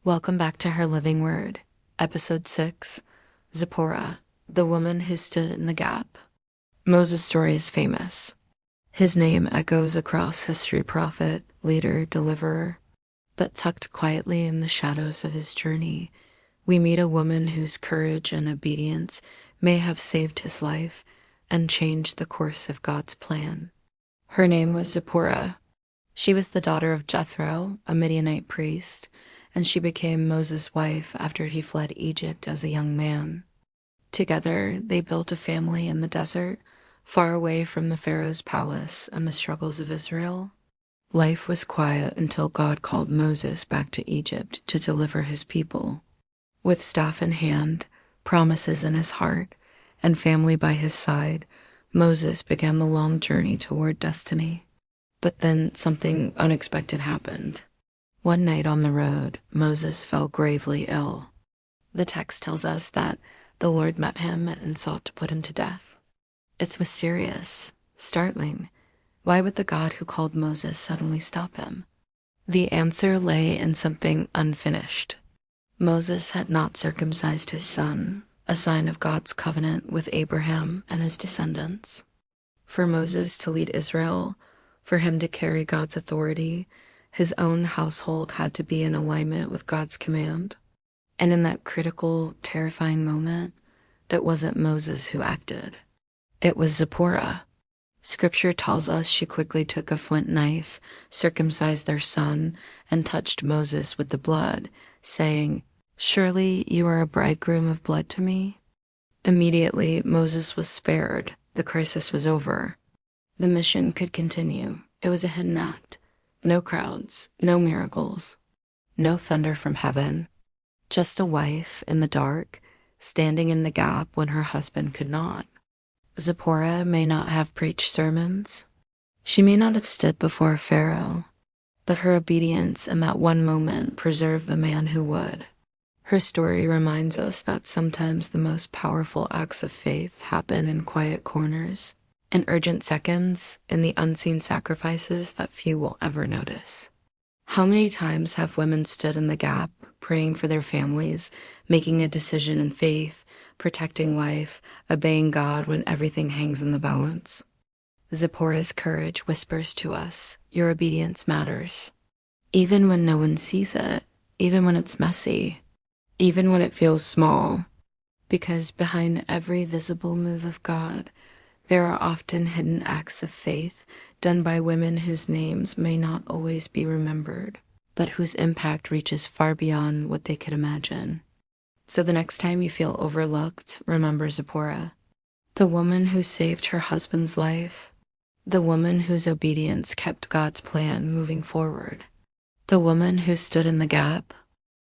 Welcome back to Her Living Word, Episode 6, Zipporah, the woman who stood in the gap. Moses' story is famous. His name echoes across history: prophet, leader, deliverer. But tucked quietly in the shadows of his journey, we meet a woman whose courage and obedience may have saved his life and changed the course of God's plan. Her name was Zipporah. She was the daughter of Jethro, a Midianite priest, and she became Moses' wife after he fled Egypt as a young man. Together, they built a family in the desert, far away from the Pharaoh's palace and the struggles of Israel. Life was quiet until God called Moses back to Egypt to deliver his people. With staff in hand, promises in his heart, and family by his side, Moses began the long journey toward destiny. But then something unexpected happened. One night on the road, Moses fell gravely ill. The text tells us that the Lord met him and sought to put him to death. It's mysterious, startling. Why would the God who called Moses suddenly stop him? The answer lay in something unfinished. Moses had not circumcised his son, a sign of God's covenant with Abraham and his descendants. For Moses to lead Israel, for him to carry God's authority, his own household had to be in alignment with God's command. And in that critical, terrifying moment, it wasn't Moses who acted. It was Zipporah. Scripture tells us she quickly took a flint knife, circumcised their son, and touched Moses with the blood, saying, "Surely you are a bridegroom of blood to me?" Immediately, Moses was spared. The crisis was over. The mission could continue. It was a hidden act. No crowds, no miracles, no thunder from heaven. Just a wife in the dark, standing in the gap when her husband could not. Zipporah may not have preached sermons. She may not have stood before Pharaoh, but her obedience in that one moment preserved the man who would. Her story reminds us that sometimes the most powerful acts of faith happen in quiet corners, in urgent seconds, in the unseen sacrifices that few will ever notice. How many times have women stood in the gap, praying for their families, making a decision in faith, protecting life, obeying God when everything hangs in the balance? Zipporah's courage whispers to us, your obedience matters. Even when no one sees it, even when it's messy, even when it feels small. Because behind every visible move of God, there are often hidden acts of faith done by women whose names may not always be remembered, but whose impact reaches far beyond what they could imagine. So the next time you feel overlooked, remember Zipporah, the woman who saved her husband's life, the woman whose obedience kept God's plan moving forward, the woman who stood in the gap